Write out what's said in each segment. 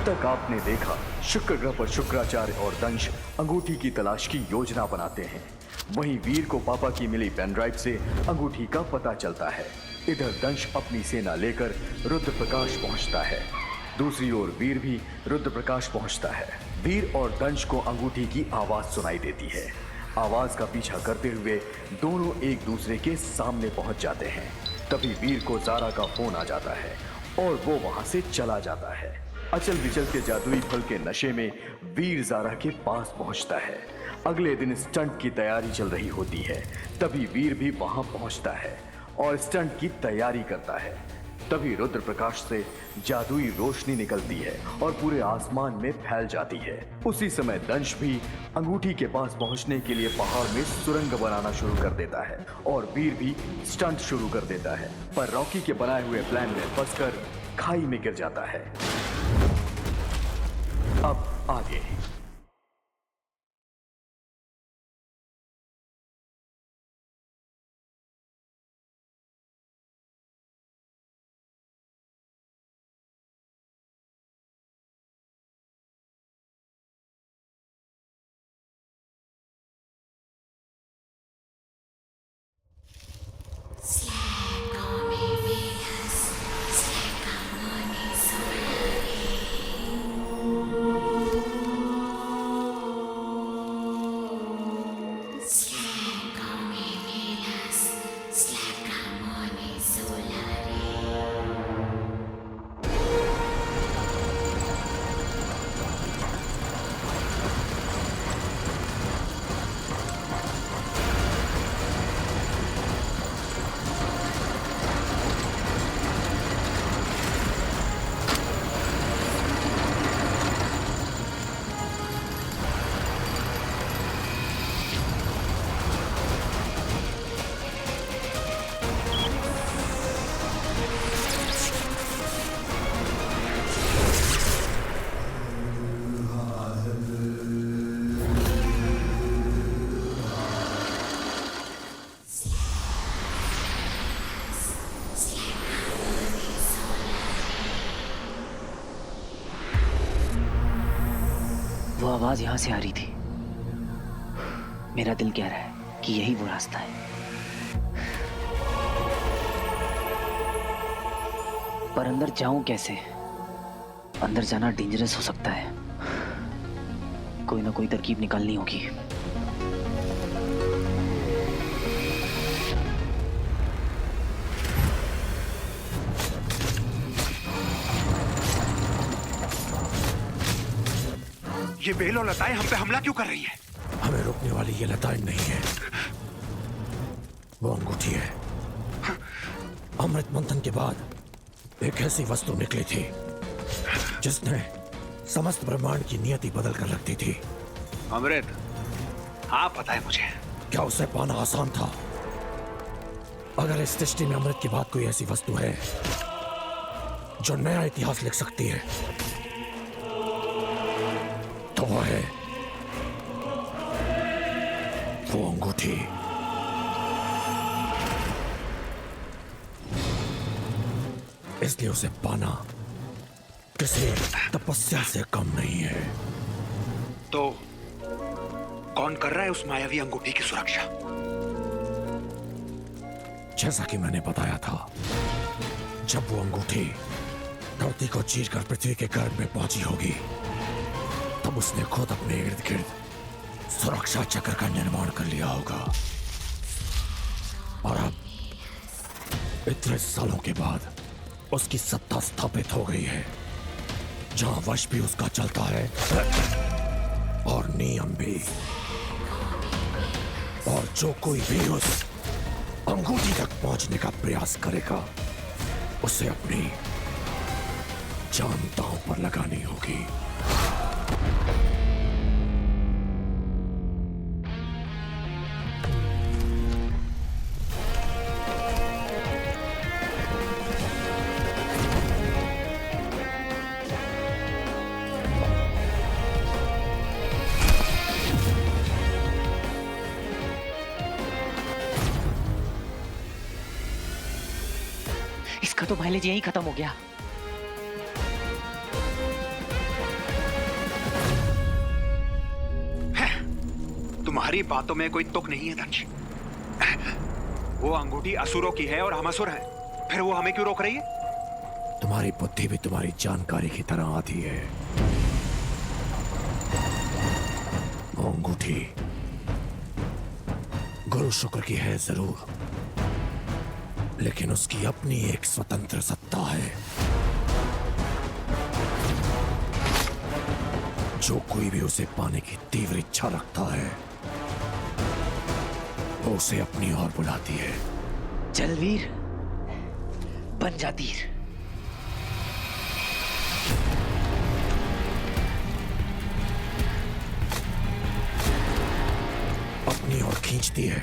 अब तक आपने देखा शुक्र ग्रह पर शुक्राचार्य और दंश अंगूठी की तलाश की योजना बनाते हैं। वहीं वीर को पापा की मिली पेन ड्राइव से अंगूठी का पता चलता है। इधर दंश अपनी सेना लेकर रुद्र प्रकाश पहुंचता है। दूसरी ओर वीर भी रुद्र प्रकाश पहुंचता है। वीर और दंश को अंगूठी की आवाज सुनाई देती है। आवाज का पीछा करते हुए दोनों एक दूसरे के सामने पहुंच जाते हैं। तभी वीर को ज़ारा का फोन आ जाता है और वो वहां से चला जाता है। अचल विचल के जादुई फल के नशे में वीर ज़ारा के पास पहुंचता है। अगले दिन स्टंट की तैयारी चल रही होती है। तभी वीर भी वहां पहुंचता है और स्टंट की तैयारी करता है। तभी रुद्र प्रकाश से जादुई रोशनी निकलती है और पूरे आसमान में फैल जाती है। उसी समय दंश भी अंगूठी के पास पहुंचने के लिए पहाड़ में सुरंग बनाना शुरू कर देता है और वीर भी स्टंट शुरू कर देता है, पर रॉकी के बनाए हुए प्लान में फंसकर खाई में गिर जाता है। अब आगे। वो आवाज यहां से आ रही थी। मेरा दिल कह रहा है कि यही वो रास्ता है, पर अंदर जाऊं कैसे? अंदर जाना डेंजरस हो सकता है। कोई ना कोई तरकीब निकालनी होगी। ये बेल और लताएं हम पे हमला क्यों कर रही है? हमें रोकने वाली ये लताएं नहीं है, वो अंगूठी है। अमृत मंथन के बाद एक ऐसी वस्तु निकली थी जिसने समस्त ब्रह्मांड की नियति बदल कर रखती थी। अमृत? हाँ पता है मुझे। क्या उसे पाना आसान था? अगर इस सृष्टि में अमृत के बाद कोई ऐसी वस्तु है जो नया इतिहास लिख सकती है तो वो है वो अंगूठी। इसलिए उसे पाना किसी तपस्या से कम नहीं है। तो कौन कर रहा है उस मायावी अंगूठी की सुरक्षा? जैसा कि मैंने बताया था, जब वो अंगूठी धरती को चीरकर पृथ्वी के गर्भ में पहुंची होगी तब उसने खुद अपने इर्द गिर्द सुरक्षा चक्र का निर्माण कर लिया होगा। और अब इतने सालों के बाद उसकी सत्ता स्थापित हो गई है, जहां वश भी उसका चलता है और नियम भी। और जो कोई भी उस अंगूठी तक पहुंचने का प्रयास करेगा उसे अपनी जान दांव पर लगानी होगी। इसका तो माइलेज यही खत्म हो गया। तुम्हारी बातों में कोई तुक नहीं है दंश। वो अंगूठी असुरों की है और हम असुर हैं, फिर वो हमें क्यों रोक रही है? तुम्हारी बुद्धि भी तुम्हारी जानकारी की तरह आती है। वो अंगूठी गुरु शुक्र की है जरूर, लेकिन उसकी अपनी एक स्वतंत्र सत्ता है। जो कोई भी उसे पाने की तीव्र इच्छा रखता है, वो उसे अपनी ओर बुलाती है। चल वीर, बन जा तीर। अपनी ओर खींचती है,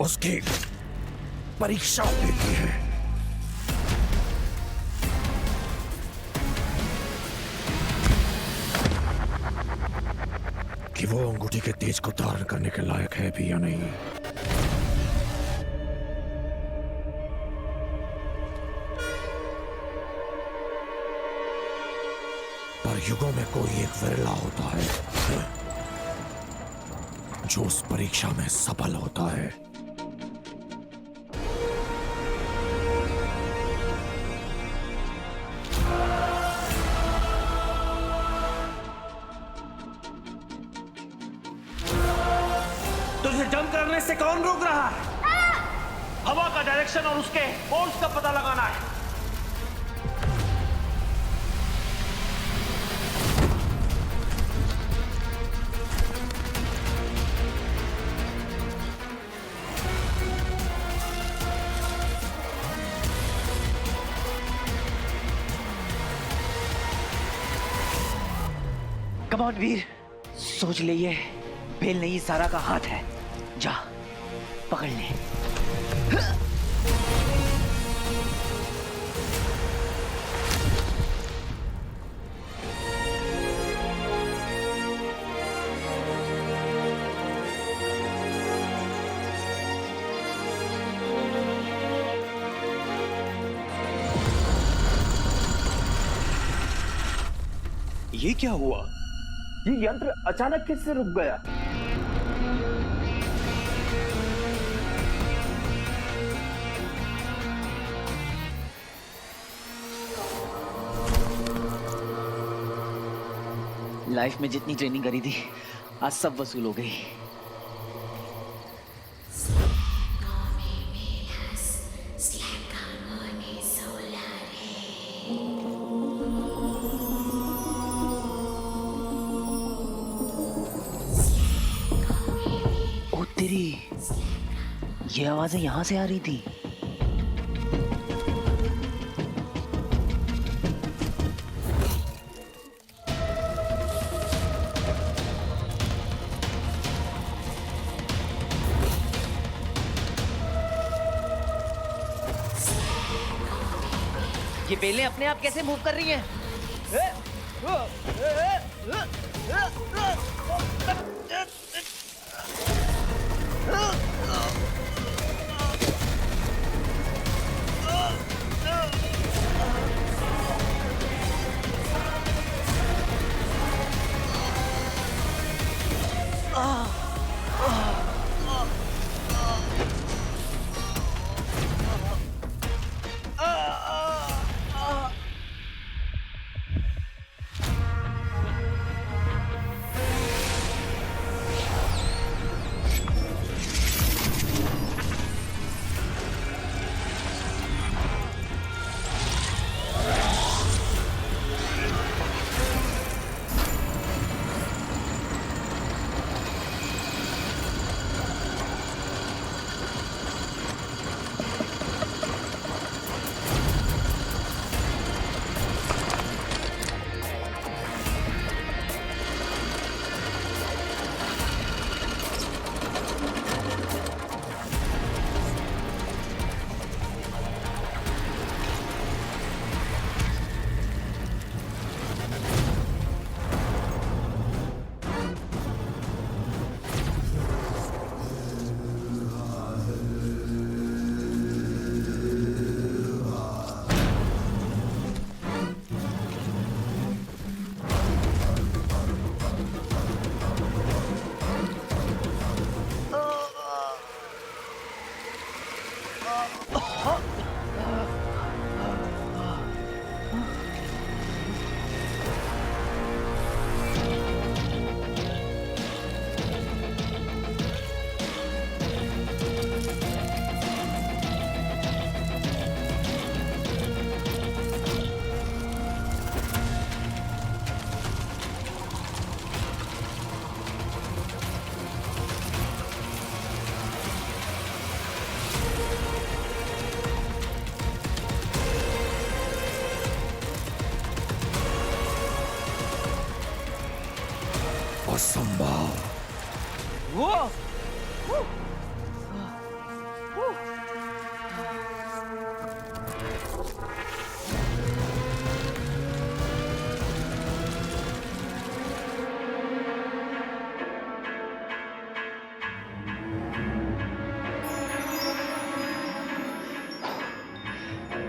उसकी परीक्षा लेती है। कि वो अंगूठी के तेज को धारण करने के लायक है भी या नहीं। पर युगों में कोई एक विरला होता है जो उस परीक्षा में सफल होता है। तुझे जंप करने से कौन रोक रहा है? हवा का डायरेक्शन और उसके फोर्स का पता लगाना है। कम ऑन वीर, सोच ले, ये बेल नहीं सारा का हाथ है। जा पकड़ ले। ये क्या हुआ? ये यंत्र अचानक किससे रुक गया? लाइफ में जितनी ट्रेनिंग करी थी आज सब वसूल हो गई। ओ तेरी, ये आवाजें यहां से आ रही थी। ये बेलें अपने आप कैसे मूव कर रही हैं?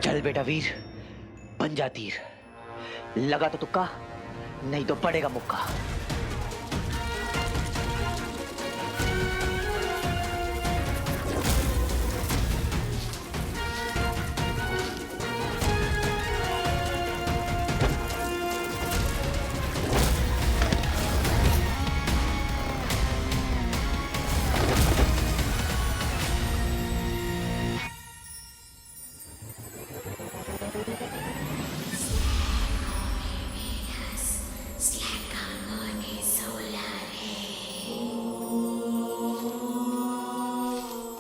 चल बेटा वीर, बन जा तीर। लगा तो तुक्का, नहीं तो पड़ेगा मुक्का।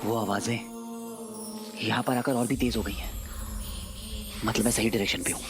वो आवाजें यहां पर आकर और भी तेज हो गई हैं। मतलब मैं सही डायरेक्शन पे हूं।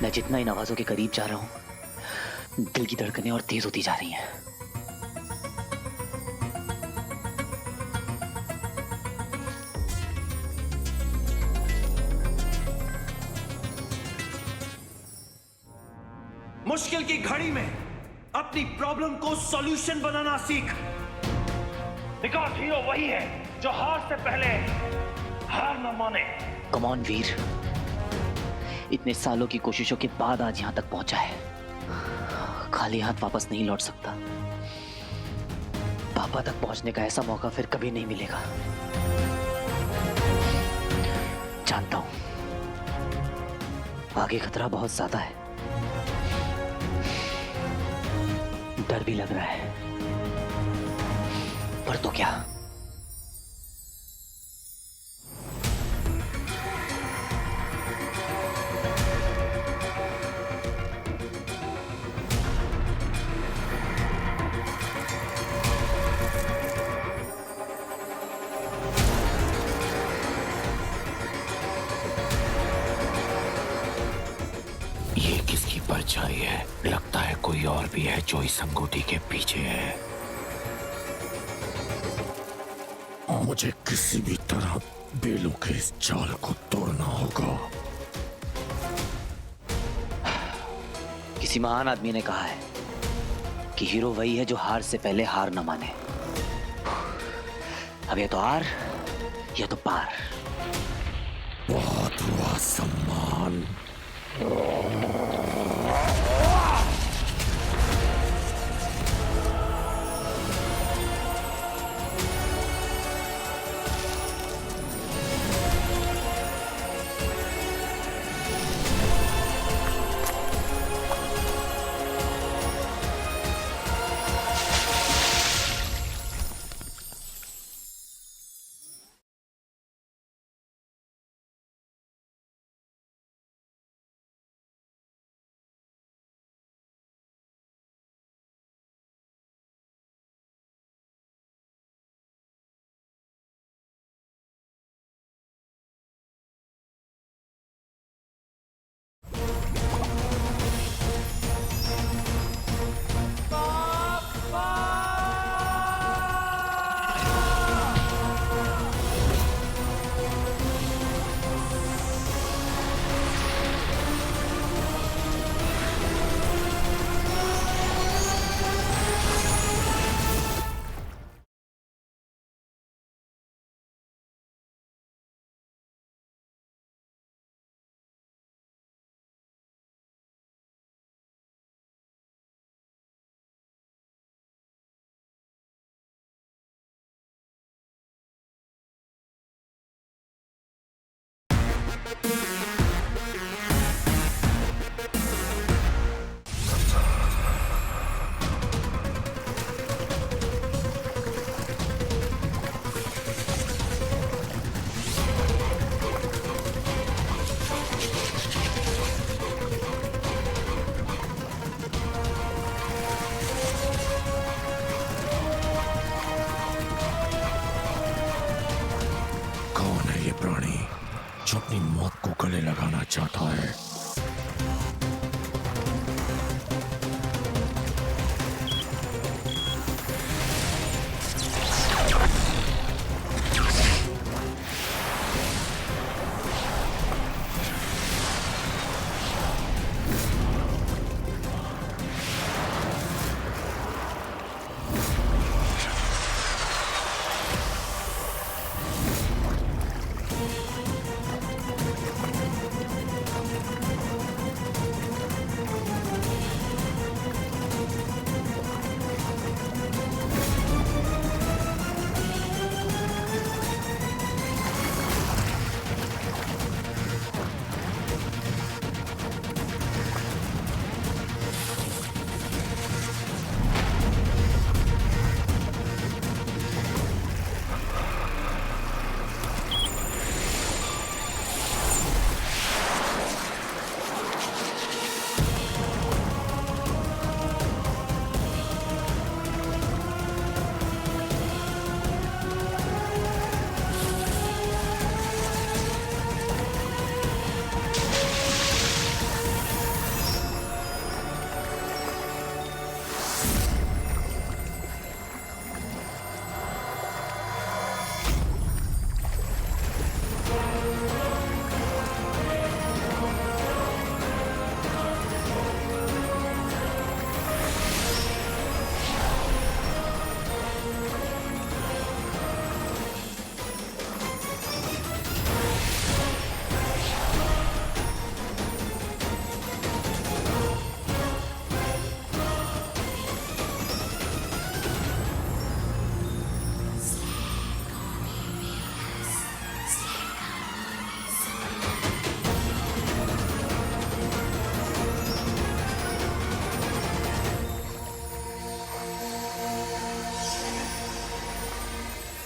मैं जितना इन आवाजों के करीब जा रहा हूं, दिल की धड़कनें और तेज होती जा रही हैं। मुश्किल की घड़ी में अपनी प्रॉब्लम को सॉल्यूशन बनाना सीख। बिकॉज हीरो वही है जो हार से पहले हार न माने। कम ऑन वीर, इतने सालों की कोशिशों के बाद आज यहां तक पहुंचा है। खाली हाथ वापस नहीं लौट सकता। पापा तक पहुंचने का ऐसा मौका फिर कभी नहीं मिलेगा। जानता हूं आगे खतरा बहुत ज्यादा है, डर भी लग रहा है, पर तो क्या। ये किसकी परछाई है? लगता है कोई और भी है जो इस अंगूठी के पीछे है। मुझे किसी भी तरह बेलू के इस जाल को तोड़ना होगा। किसी महान आदमी ने कहा है कि हीरो वही है जो हार से पहले हार न माने। अब या तो हार या तो पार। बहुत हुआ सम्मान। जो अपनी मौत को गले लगाना चाहता है।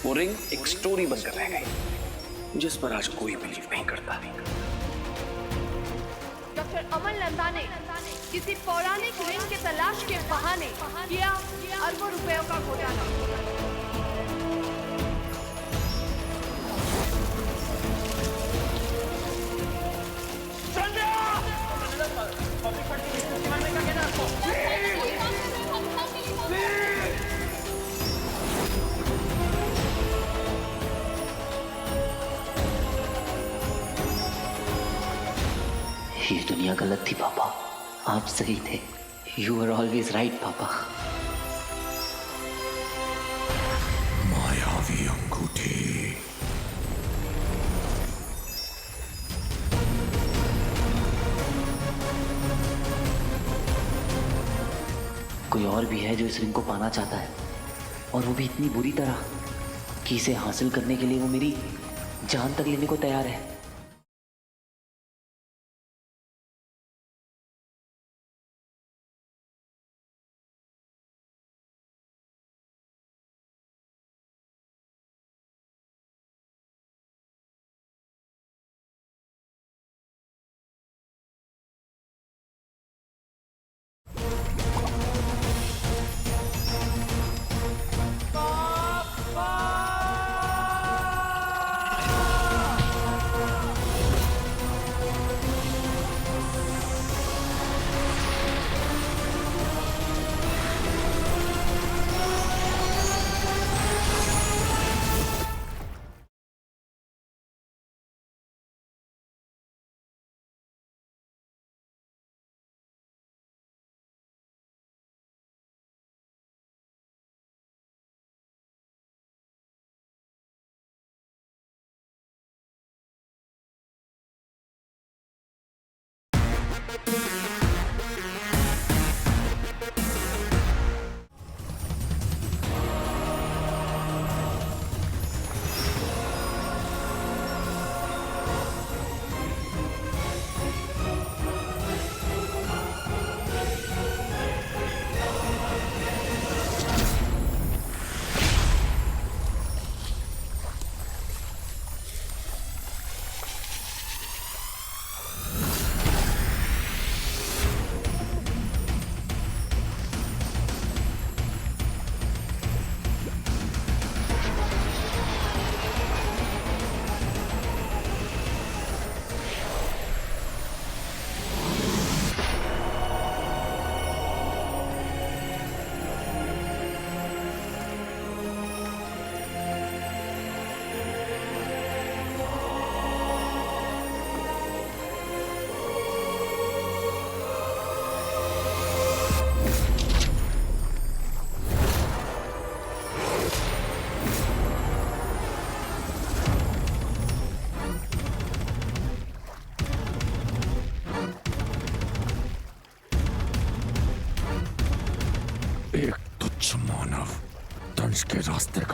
वो रिंग एक स्टोरी बनकर रह गई जिस पर आज कोई बिलीव नहीं करता। डॉक्टर अमन नंदा ने किसी पौराणिक रिंग के तलाश के बहाने किया अरबों रुपयों का घोटाला। ये दुनिया गलत थी पापा, आप सही थे। यू आर ऑलवेज राइट पापा। मायावी अंगूठी। कोई और भी है जो इस रिंग को पाना चाहता है, और वो भी इतनी बुरी तरह कि इसे हासिल करने के लिए वो मेरी जान तक लेने को तैयार है।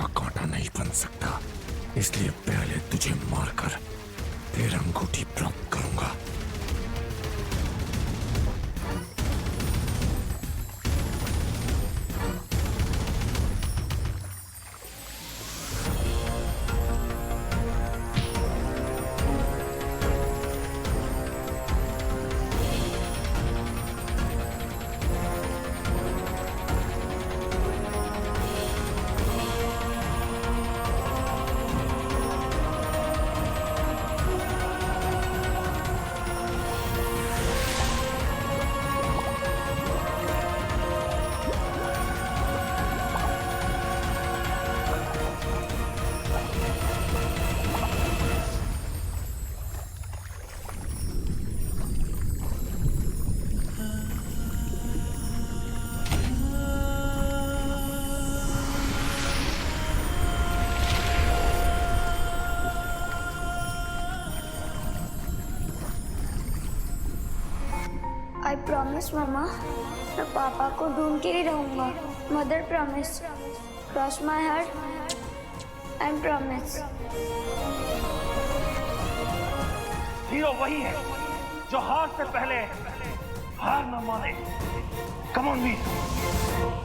का कांटा नहीं बन सकता, इसलिए पहले तुझे मारकर फिर अंगूठी प्राप्त करूंगा। आई प्रॉमिस मम्मा, मैं पापा को ढूंढ के ही रहूंगा। Mother promise, cross my heart and promise. Hero वही है जो हार से पहले हार न माने। कम ऑन वीर।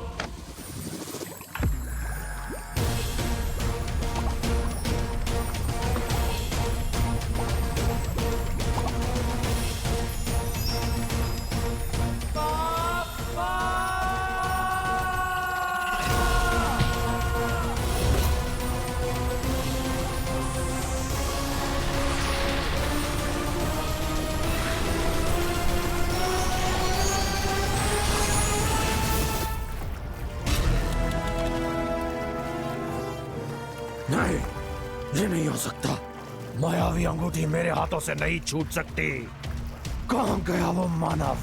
नहीं, ये नहीं हो सकता। मायावी अंगूठी मेरे हाथों से नहीं छूट सकती। कहां गया वो मानव?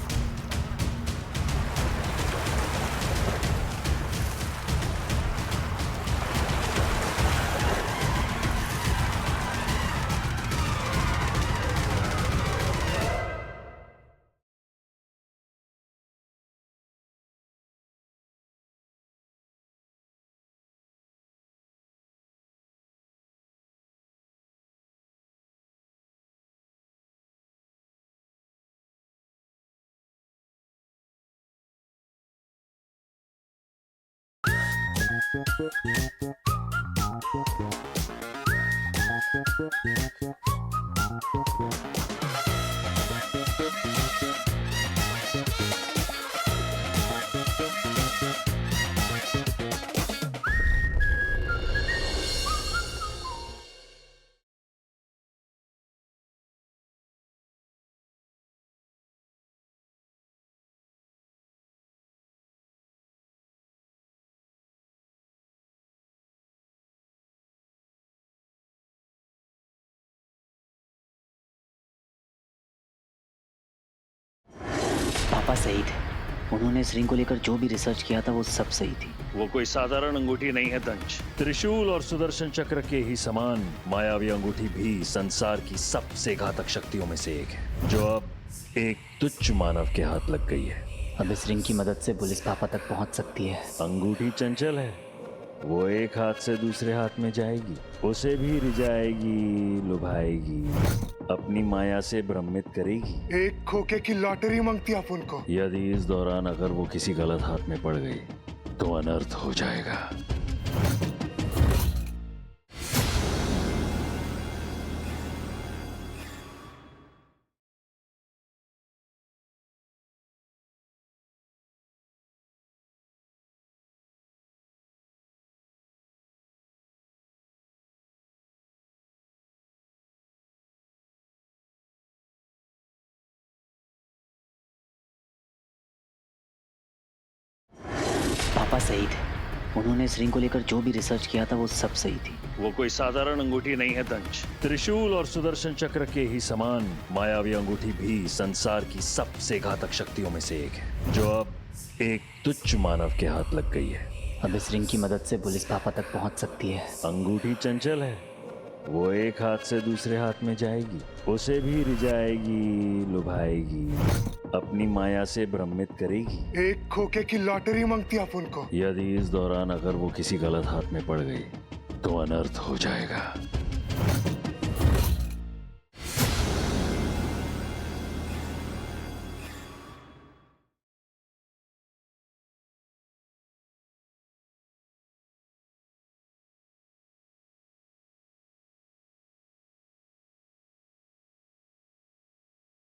पापा सही थे। उन्होंने इस रिंग को लेकर जो भी रिसर्च किया था वो सब सही थी। वो कोई साधारण अंगूठी नहीं है दंश। त्रिशूल और सुदर्शन चक्र के ही समान मायावी अंगूठी भी संसार की सबसे घातक शक्तियों में से एक है, जो अब एक तुच्छ मानव के हाथ लग गई है। अब इस रिंग की मदद से पुलिस पापा तक पहुंच सकती है। अंगूठी चंचल है, वो एक हाथ से दूसरे हाथ में जाएगी, उसे भी रिझाएगी, लुभाएगी, अपनी माया से भ्रमित करेगी। एक खोखे की लॉटरी मांगती अपन को। यदि इस दौरान अगर वो किसी गलत हाथ में पड़ गई तो अनर्थ हो जाएगा। पापा सही थे। उन्होंने इस रिंग को लेकर जो भी रिसर्च किया था वो सब सही थी। वो कोई साधारण अंगूठी नहीं है दंश। त्रिशूल और सुदर्शन चक्र के ही समान मायावी अंगूठी भी संसार की सबसे घातक शक्तियों में से एक है, जो अब एक तुच्छ मानव के हाथ लग गई है। अब इस रिंग की मदद से पुलिस पापा तक पहुंच सकती है। अंगूठी चंचल है, वो एक हाथ से दूसरे हाथ में जाएगी, उसे भी रिझाएगी, लुभाएगी, अपनी माया से भ्रमित करेगी। एक खोखे की लॉटरी मांगती अपन को। यदि इस दौरान अगर वो किसी गलत हाथ में पड़ गई तो अनर्थ हो जाएगा।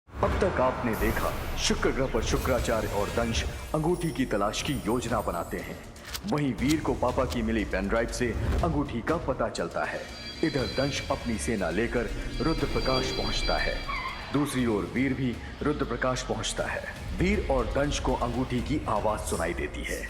अब तक आपने देखा शुक्र ग्रह पर शुक्राचार्य और दंश अंगूठी की तलाश की योजना बनाते हैं। वहीं वीर को पापा की मिली पेनड्राइव से अंगूठी का पता चलता है। इधर दंश अपनी सेना लेकर रुद्र प्रकाश पहुंचता है। दूसरी ओर वीर भी रुद्र प्रकाश पहुंचता है। वीर और दंश को अंगूठी की आवाज सुनाई देती है।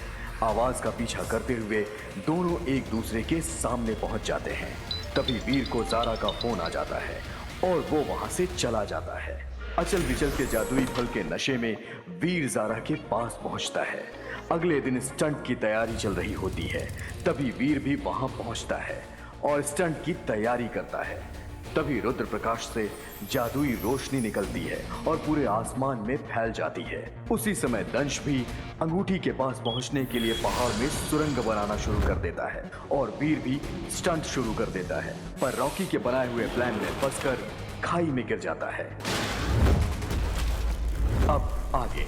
आवाज का पीछा करते हुए दोनों एक दूसरे के सामने पहुंच जाते हैं। तभी वीर को जारा का फोन आ जाता है और वो वहां से चला जाता है। अचल विचल के जादुई फल के नशे में वीर जारा के पास पहुंचता है। अगले दिन स्टंट की तैयारी चल रही होती है। तभी वीर भी वहां पहुंचता है और स्टंट की तैयारी करता है। तभी रुद्र प्रकाश से जादुई रोशनी निकलती है और पूरे आसमान में फैल जाती है। उसी समय दंश भी अंगूठी के पास पहुंचने के लिए पहाड़ में सुरंग बनाना शुरू कर देता है और वीर भी स्टंट शुरू कर देता है, पर रॉकी के बनाए हुए प्लान में फंसकर खाई में गिर जाता है। अब आगे।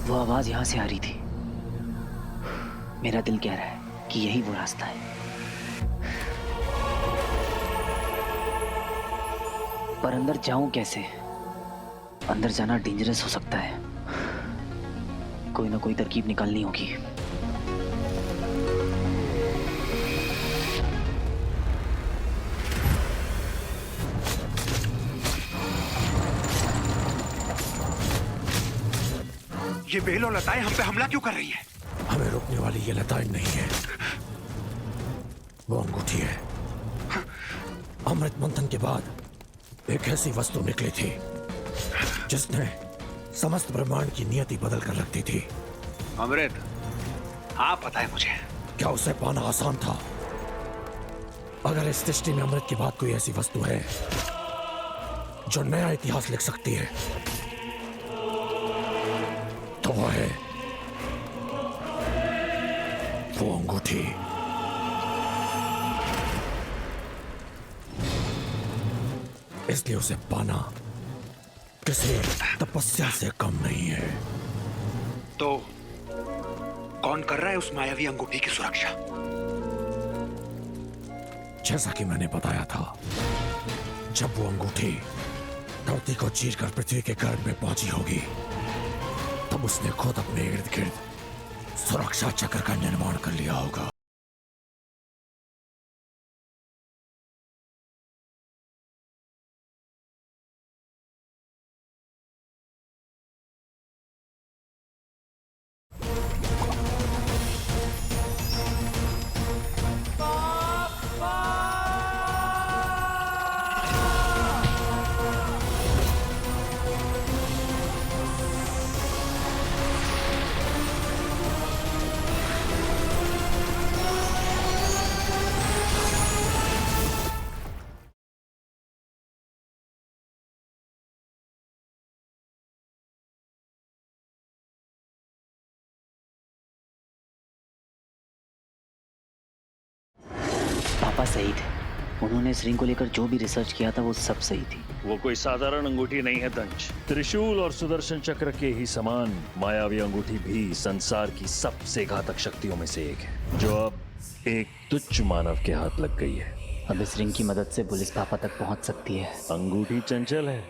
वो आवाज यहां से आ रही थी। मेरा दिल कह रहा है कि यही वो रास्ता है, पर अंदर जाऊं कैसे? अंदर जाना डेंजरस हो सकता है। कोई ना कोई तरकीब निकालनी होगी। ये बेल और लताएं हम पे हमला क्यों कर रही है? हमें रोकने वाली ये लताएं नहीं है, वो अंगूठी है। अमृत मंथन के बाद एक ऐसी वस्तु निकली थी जिसने समस्त ब्रह्मांड की नियति बदल कर रख दी थी। अमृत? हाँ पता है मुझे। क्या उसे पाना आसान था? अगर इस सृष्टि में अमृत के बाद कोई ऐसी वस्तु है जो नया इतिहास लिख सकती है तो वो है वो अंगूठी। इसलिए उसे पाना किसी तपस्या से कम नहीं है। तो कौन कर रहा है उस मायावी अंगूठी की सुरक्षा? जैसा कि मैंने बताया था, जब वो अंगूठी धरती को चीरकर पृथ्वी के गर्भ में पहुंची होगी तब उसने खुद अपने इर्द गिर्द सुरक्षा चक्र का निर्माण कर लिया होगा। सही थे। उन्होंने इस रिंग को लेकर जो भी रिसर्च किया था वो सब सही थी। वो कोई साधारण अंगूठी नहीं है दंश। त्रिशूल और सुदर्शन चक्र के ही समान मायावी अंगूठी भी संसार की सबसे घातक शक्तियों में से एक है, जो अब एक तुच्छ मानव के हाथ लग गई है। अब इस रिंग की मदद से पुलिस पापा तक पहुंच सकती है। अंगूठी चंचल है,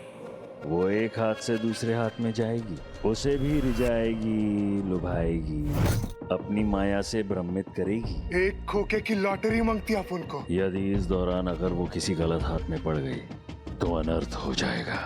वो एक हाथ से दूसरे हाथ में जाएगी, उसे भी रिझाएगी, लुभाएगी, अपनी माया से भ्रमित करेगी। एक खोखे की लॉटरी मांगती अपन को। यदि इस दौरान अगर वो किसी गलत हाथ में पड़ गई तो अनर्थ हो जाएगा।